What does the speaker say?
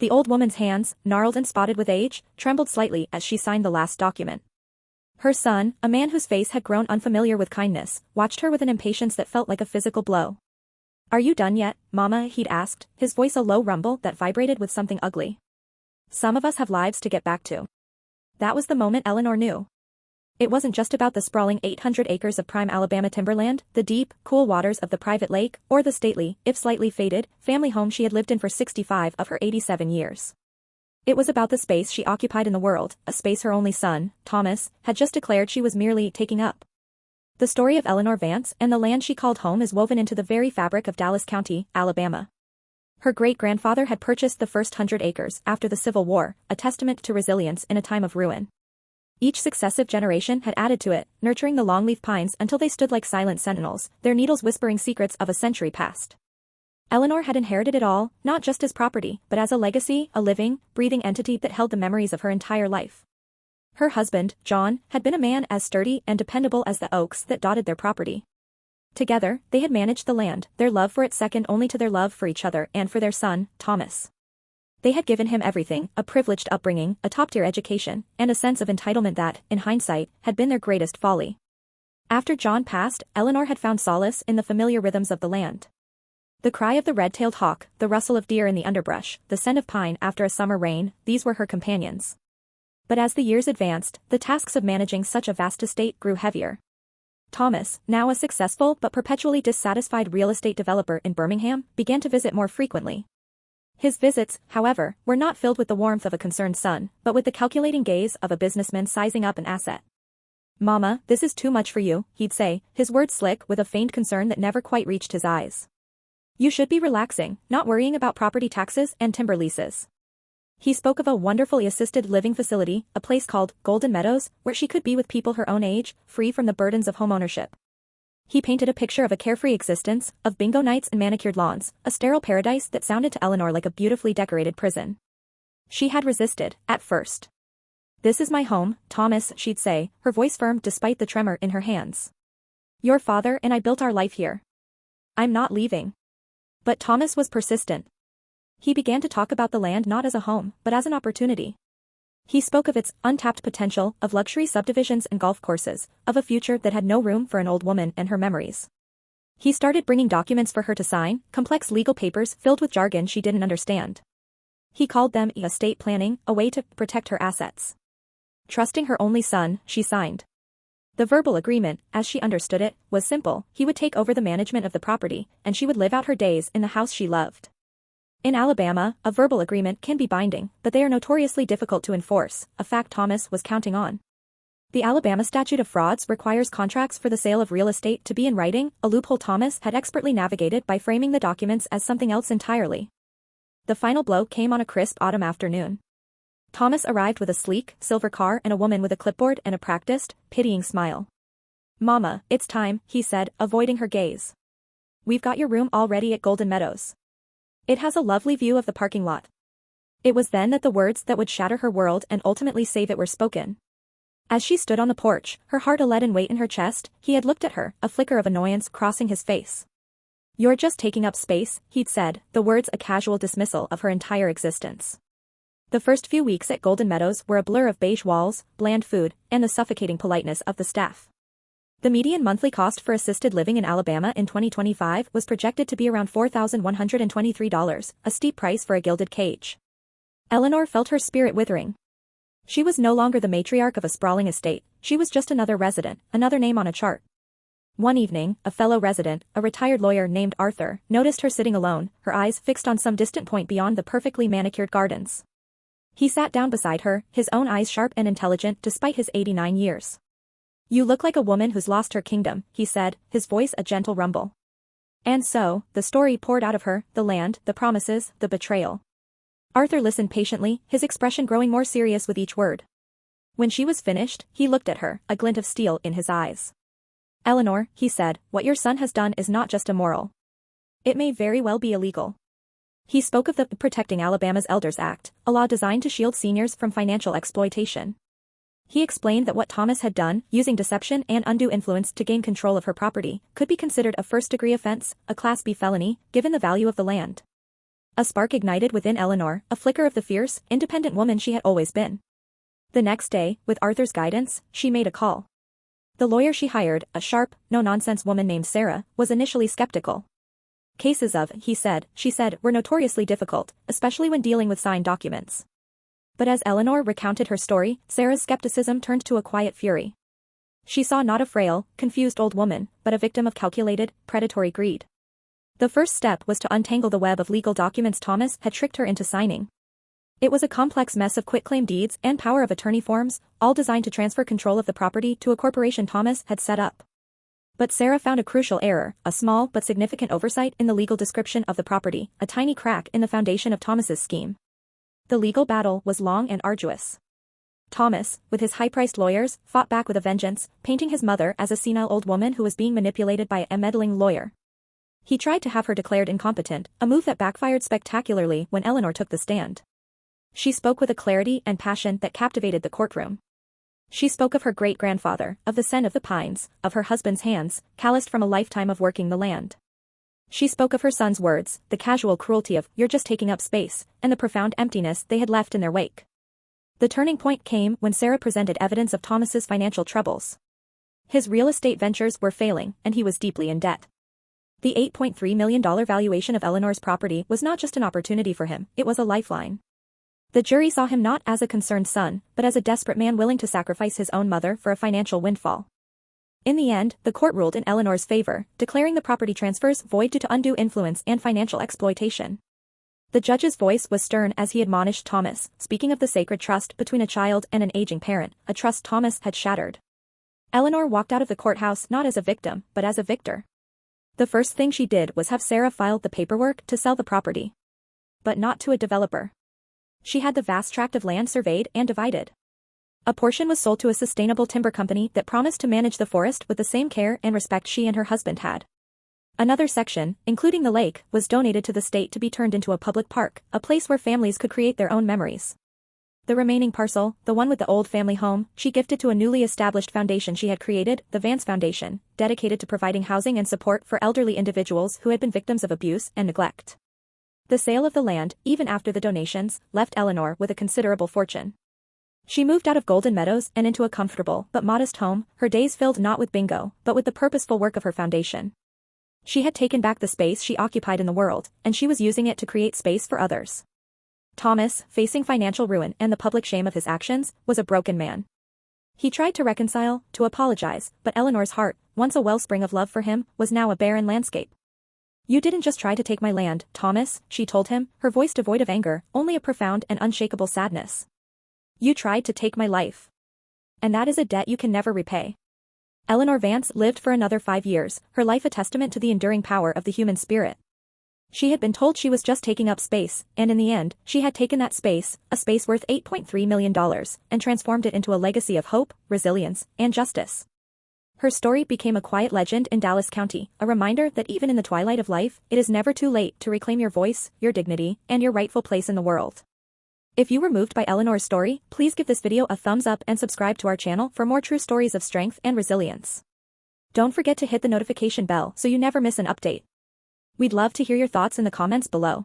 The old woman's hands, gnarled and spotted with age, trembled slightly as she signed the last document. Her son, a man whose face had grown unfamiliar with kindness, watched her with an impatience that felt like a physical blow. "Are you done yet, Mama?" he'd asked, his voice a low rumble that vibrated with something ugly. "Some of us have lives to get back to." That was the moment Eleanor knew. It wasn't just about the sprawling 800 acres of prime Alabama timberland, the deep, cool waters of the private lake, or the stately, if slightly faded, family home she had lived in for 65 of her 87 years. It was about the space she occupied in the world, a space her only son, Thomas, had just declared she was merely taking up. The story of Eleanor Vance and the land she called home is woven into the very fabric of Dallas County, Alabama. Her great-grandfather had purchased the first 100 acres after the Civil War, a testament to resilience in a time of ruin. Each successive generation had added to it, nurturing the longleaf pines until they stood like silent sentinels, their needles whispering secrets of a century past. Eleanor had inherited it all, not just as property, but as a legacy, a living, breathing entity that held the memories of her entire life. Her husband, John, had been a man as sturdy and dependable as the oaks that dotted their property. Together, they had managed the land, their love for it second only to their love for each other and for their son, Thomas. They had given him everything, a privileged upbringing, a top-tier education, and a sense of entitlement that, in hindsight, had been their greatest folly. After John passed, Eleanor had found solace in the familiar rhythms of the land. The cry of the red-tailed hawk, the rustle of deer in the underbrush, the scent of pine after a summer rain, these were her companions. But as the years advanced, the tasks of managing such a vast estate grew heavier. Thomas, now a successful but perpetually dissatisfied real estate developer in Birmingham, began to visit more frequently. His visits, however, were not filled with the warmth of a concerned son, but with the calculating gaze of a businessman sizing up an asset. "Mama, this is too much for you," he'd say, his words slick with a feigned concern that never quite reached his eyes. "You should be relaxing, not worrying about property taxes and timber leases." He spoke of a wonderfully assisted living facility, a place called Golden Meadows, where she could be with people her own age, free from the burdens of homeownership. He painted a picture of a carefree existence, of bingo nights and manicured lawns, a sterile paradise that sounded to Eleanor like a beautifully decorated prison. She had resisted, at first. "This is my home, Thomas," she'd say, her voice firm despite the tremor in her hands. "Your father and I built our life here. I'm not leaving." But Thomas was persistent. He began to talk about the land not as a home, but as an opportunity. He spoke of its untapped potential, of luxury subdivisions and golf courses, of a future that had no room for an old woman and her memories. He started bringing documents for her to sign, complex legal papers filled with jargon she didn't understand. He called them estate planning, a way to protect her assets. Trusting her only son, she signed. The verbal agreement, as she understood it, was simple: he would take over the management of the property, and she would live out her days in the house she loved. In Alabama, a verbal agreement can be binding, but they are notoriously difficult to enforce, a fact Thomas was counting on. The Alabama Statute of Frauds requires contracts for the sale of real estate to be in writing, a loophole Thomas had expertly navigated by framing the documents as something else entirely. The final blow came on a crisp autumn afternoon. Thomas arrived with a sleek, silver car and a woman with a clipboard and a practiced, pitying smile. "Mama, it's time," he said, avoiding her gaze. "We've got your room all ready at Golden Meadows. It has a lovely view of the parking lot." It was then that the words that would shatter her world and ultimately save it were spoken. As she stood on the porch, her heart a leaden weight in her chest, he had looked at her, a flicker of annoyance crossing his face. "You're just taking up space," he'd said, the words a casual dismissal of her entire existence. The first few weeks at Golden Meadows were a blur of beige walls, bland food, and the suffocating politeness of the staff. The median monthly cost for assisted living in Alabama in 2025 was projected to be around $4,123, a steep price for a gilded cage. Eleanor felt her spirit withering. She was no longer the matriarch of a sprawling estate, she was just another resident, another name on a chart. One evening, a fellow resident, a retired lawyer named Arthur, noticed her sitting alone, her eyes fixed on some distant point beyond the perfectly manicured gardens. He sat down beside her, his own eyes sharp and intelligent despite his 89 years. "You look like a woman who's lost her kingdom," he said, his voice a gentle rumble. And so, the story poured out of her, the land, the promises, the betrayal. Arthur listened patiently, his expression growing more serious with each word. When she was finished, he looked at her, a glint of steel in his eyes. "Eleanor," he said, "what your son has done is not just immoral. It may very well be illegal." He spoke of the Protecting Alabama's Elders Act, a law designed to shield seniors from financial exploitation. He explained that what Thomas had done, using deception and undue influence to gain control of her property, could be considered a first-degree offense, a Class B felony, given the value of the land. A spark ignited within Eleanor, a flicker of the fierce, independent woman she had always been. The next day, with Arthur's guidance, she made a call. The lawyer she hired, a sharp, no-nonsense woman named Sarah, was initially skeptical. Cases of, she said, were notoriously difficult, especially when dealing with signed documents. But as Eleanor recounted her story, Sarah's skepticism turned to a quiet fury. She saw not a frail, confused old woman, but a victim of calculated, predatory greed. The first step was to untangle the web of legal documents Thomas had tricked her into signing. It was a complex mess of quitclaim deeds and power of attorney forms, all designed to transfer control of the property to a corporation Thomas had set up. But Sarah found a crucial error, a small but significant oversight in the legal description of the property, a tiny crack in the foundation of Thomas's scheme. The legal battle was long and arduous. Thomas, with his high-priced lawyers, fought back with a vengeance, painting his mother as a senile old woman who was being manipulated by a meddling lawyer. He tried to have her declared incompetent, a move that backfired spectacularly when Eleanor took the stand. She spoke with a clarity and passion that captivated the courtroom. She spoke of her great-grandfather, of the scent of the pines, of her husband's hands, calloused from a lifetime of working the land. She spoke of her son's words, the casual cruelty of, "You're just taking up space," and the profound emptiness they had left in their wake. The turning point came when Sarah presented evidence of Thomas's financial troubles. His real estate ventures were failing, and he was deeply in debt. The $8.3 million valuation of Eleanor's property was not just an opportunity for him, it was a lifeline. The jury saw him not as a concerned son, but as a desperate man willing to sacrifice his own mother for a financial windfall. In the end, the court ruled in Eleanor's favor, declaring the property transfers void due to undue influence and financial exploitation. The judge's voice was stern as he admonished Thomas, speaking of the sacred trust between a child and an aging parent, a trust Thomas had shattered. Eleanor walked out of the courthouse not as a victim, but as a victor. The first thing she did was have Sarah file the paperwork to sell the property. But not to a developer. She had the vast tract of land surveyed and divided. A portion was sold to a sustainable timber company that promised to manage the forest with the same care and respect she and her husband had. Another section, including the lake, was donated to the state to be turned into a public park, a place where families could create their own memories. The remaining parcel, the one with the old family home, she gifted to a newly established foundation she had created, the Vance Foundation, dedicated to providing housing and support for elderly individuals who had been victims of abuse and neglect. The sale of the land, even after the donations, left Eleanor with a considerable fortune. She moved out of Golden Meadows and into a comfortable but modest home, her days filled not with bingo, but with the purposeful work of her foundation. She had taken back the space she occupied in the world, and she was using it to create space for others. Thomas, facing financial ruin and the public shame of his actions, was a broken man. He tried to reconcile, to apologize, but Eleanor's heart, once a wellspring of love for him, was now a barren landscape. "You didn't just try to take my land, Thomas," she told him, her voice devoid of anger, only a profound and unshakable sadness. "You tried to take my life. And that is a debt you can never repay." Eleanor Vance lived for another 5 years, her life a testament to the enduring power of the human spirit. She had been told she was just taking up space, and in the end, she had taken that space, a space worth $8.3 million, and transformed it into a legacy of hope, resilience, and justice. Her story became a quiet legend in Dallas County, a reminder that even in the twilight of life, it is never too late to reclaim your voice, your dignity, and your rightful place in the world. If you were moved by Eleanor's story, please give this video a thumbs up and subscribe to our channel for more true stories of strength and resilience. Don't forget to hit the notification bell so you never miss an update. We'd love to hear your thoughts in the comments below.